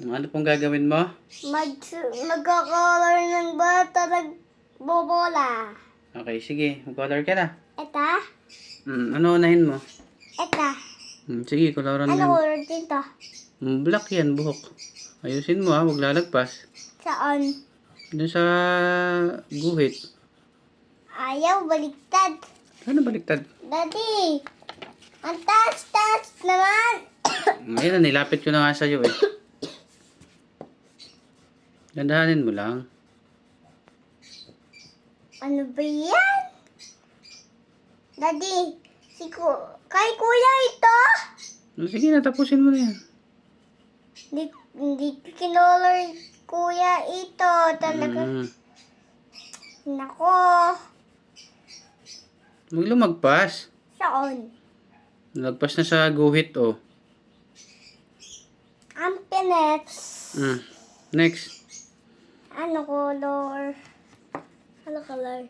Ano pong gagawin mo? Magkakolor ng bata nagbobola. Okay, sige. Mag-color ka na. Eta? Ano unahin mo? Eta? Sige, coloran mo. Ano color dito? Black yan, buhok. Ayusin mo ha, huwag lalagpas. Saan? Doon sa guhit. Ayaw, baliktad. Ano baliktad? Daddy! Ang taas-taas naman! Ayun na, nilapit ko na nga sa'yo eh. Gandahanin mo lang. Ano ba yan? Daddy, kay kuya ito? Sige na, tapusin mo na yan. Hindi kinolor kuya ito. Talaga. Nako. Huwag lumagpas. Saan? Lagpas na sa guhit oh. Ang pinets. Next. Ano color? Ano color?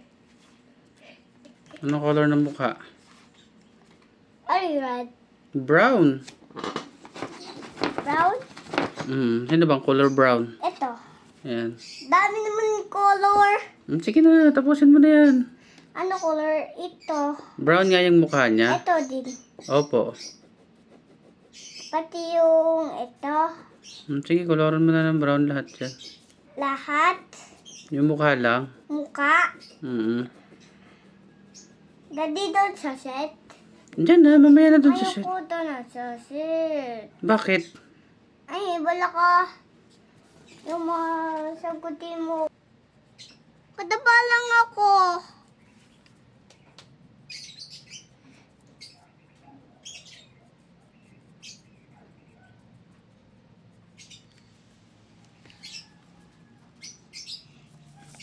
Ano color ng mukha? Are you red? Brown. Brown? Sino bang color brown? Ito. Ayan. Dami naman color. Sige na, tapusin mo na yan. Ano color? Ito. Brown nga yung mukha niya. Ito din. Opo. Pati yung ito. Sige, coloran mo na ng brown lahat yan. Lahat. Yung mukha lang. Muka. Daddy doon sa set. Diyan na, mamaya na doon sa set. Ayoko doon sa set. Bakit? Ay, bala ka. Yung mga sagutin mo. Kadaba lang ako.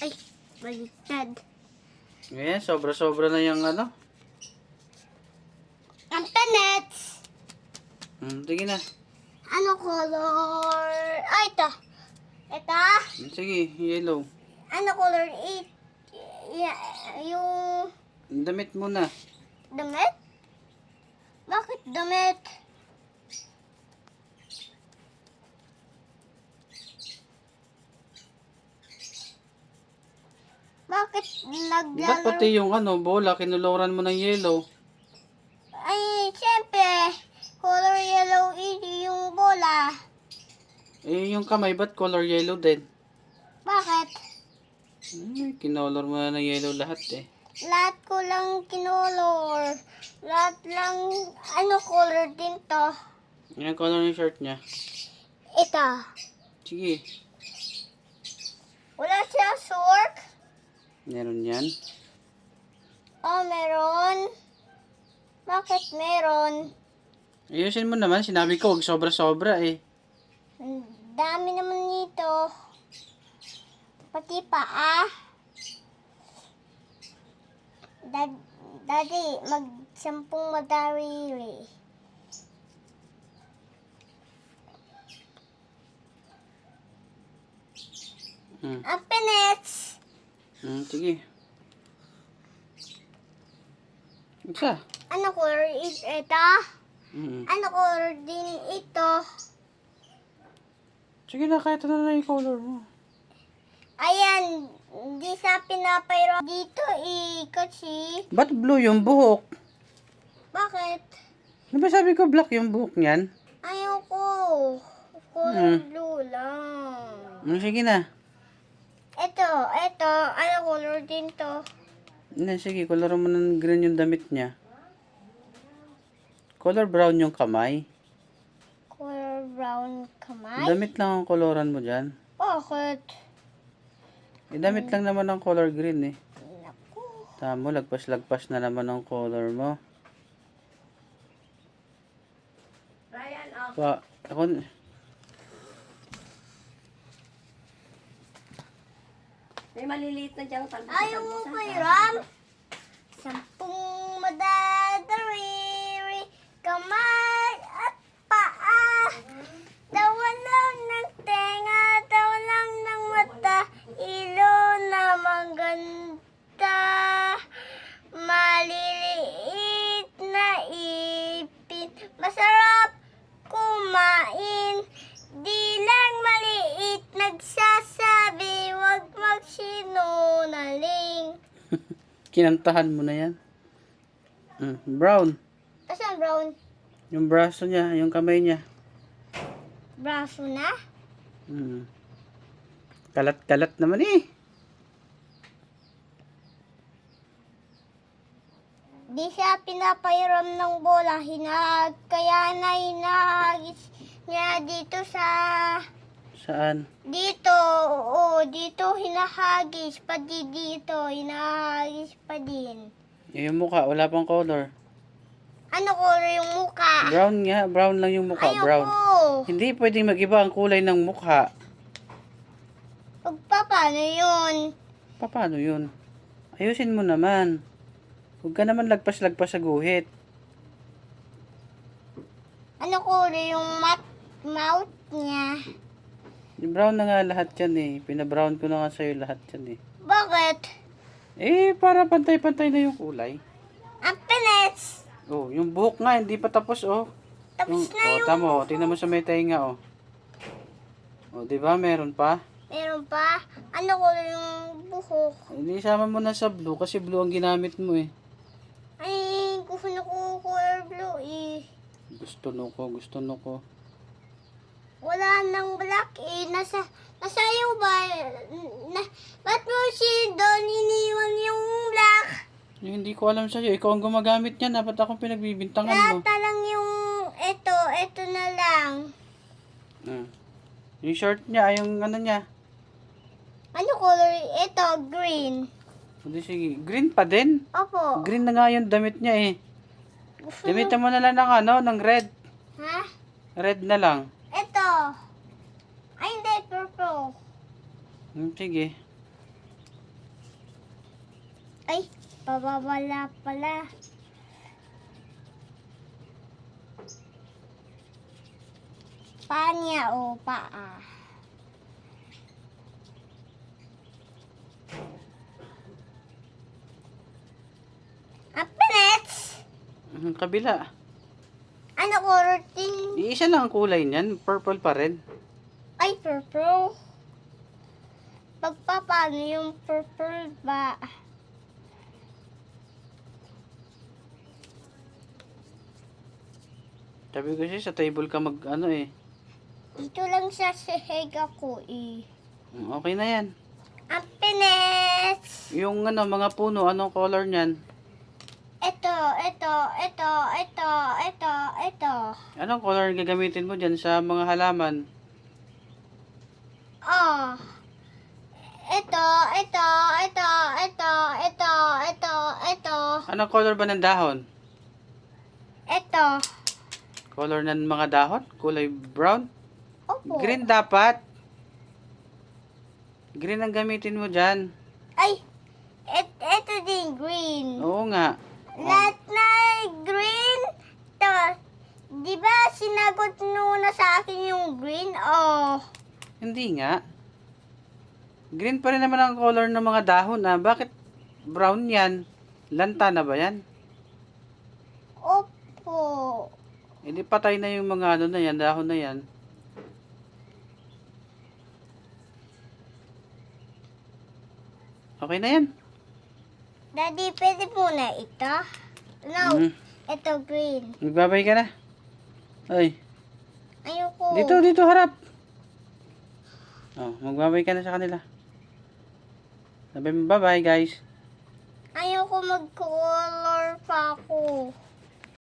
Ay, baliktad. Ayan, sobra-sobra na yung ano. Ang penets. Sige na. Ano color? Ay, ito. Ito. Sige, yellow. Ano color? Yung Damit muna. damit? Bakit damit? Bakit Ba't naglalaro? pati yung ano, bola, kinuloran mo ng yellow? Ay, siyempre, color yellow yung bola. Eh, yung kamay, ba't color yellow din? Bakit? Kinolor mo na ng yellow lahat eh. Lahat ko lang kinolor. Lahat lang, ano color din to? Yung color ng shirt niya. Ito. Sige. Wala siya short? Meron yan. Oh, meron. Bakit meron? Ayusin mo naman, sinabi ko, huwag sobra-sobra eh. Ang dami naman nito. Pati paa. Daddy, magsampung madari. Ang pinets. Sige. Isa. Ano color is ito? Ano color din ito? Sige na, kahit ano na yung color mo. Ayan, hindi sa pinapayro dito kasi. Ba't blue yung buhok? Bakit? Di ba sabi ko black yung buhok niyan? Ayoko. Color blue lang. Sige na. Ito, ano color din to? Sige, coloran mo ng green yung damit niya. Color brown yung kamay. Color brown kamay? Damit lang ang coloran mo dyan. Bakit? Damit lang naman ang color green eh. Naku. Tamo, lagpas-lagpas na naman ang color mo. Ryan, Ako, May maliliit na diyang talbos. ayaw mo pa Ram? Sampung madadari, kamay at paa. Dawa lang ng tenga, dawa lang ng mata, ilo na maganda. Maliliit na ipin, masarap kumain, di lang Kinantahan mo na yan. Brown. Asan brown? Yung braso niya, yung kamay niya. Braso na? Kalat-kalat naman eh. Di siya pinapairam ng bola. Kaya na hinahagis niya dito sa... Saan? Dito, oo, dito hinahagis. Pati dito, hinahagis pa din. Yung mukha, wala pang color. Ano color yung mukha? Brown nga, brown lang yung mukha, brown. Ayoko. Hindi pwedeng mag-iba ang kulay ng mukha. Paano yun? Paano yun? Ayusin mo naman. Huwag ka naman lagpas-lagpas sa guhit. Ano color yung mouth niya? Brown na nga lahat yan eh. Pinabrown ko na nga sa'yo lahat yan eh. Bakit? Para pantay-pantay na yung kulay. Ang pinits! Oh, yung buhok nga, hindi pa tapos oh. Tapos na yung... Tamo, tingnan mo sa may tainga oh. Oh, di ba meron pa? Meron pa? Ano color yung buhok? Hindi sama mo na sa blue kasi blue ang ginamit mo eh. Ay, gusto ko color blue eh. Gusto no ko. Wala nang black eh. Nasa iyo ba? Ba't mo si Don iniwan yung black? Hindi ko alam sa'yo. Ikaw ang gumagamit niyan. Dapat akong pinagbibintangan mo. Lata lang yung ito na lang. Yung short niya, yung ano niya. Ano color? Ito, green. Hindi, sige. Green pa din. Opo. Green na nga yung damit niya eh. Gusto Gamitan mo na lang ng red. Ha? Red na lang. Ito. Ay, hindi. Purple. Sige. Ay, pababala pala. Paa niya o paa. Ang pinits! Kabila. Ano color din? Iisa lang ang kulay niyan. Purple pa rin. Ay, purple. Paano yung purple ba? Sabi ko siya, sa table ka eh. Dito lang sa sahig ako eh. Okay na yan. Ang pinits! Yung mga puno, anong color niyan? Ito. Anong color gagamitin mo dyan sa mga halaman? Oh. Ito. Anong color ba ng dahon? Ito. Color ng mga dahon? Kulay brown? Opo. Green dapat. Green ang gamitin mo dyan. Ay, ito din green. Oo nga. Lahat na green. To, di ba sinagot muna sa akin yung green? Oh. Hindi nga. Green pa rin naman ang color ng mga dahon Bakit brown yan? Lanta na ba yan? Opo. Hindi patay na yung mga na yan, dahon na yan. Okay na yan. Daddy, pwede muna ito? No, ito green. Magbabay ka na. Ay, Ayoko. dito harap. Magbabay ka na sa kanila. Sabi mo bye-bye guys. Ayoko mag-color pa ako.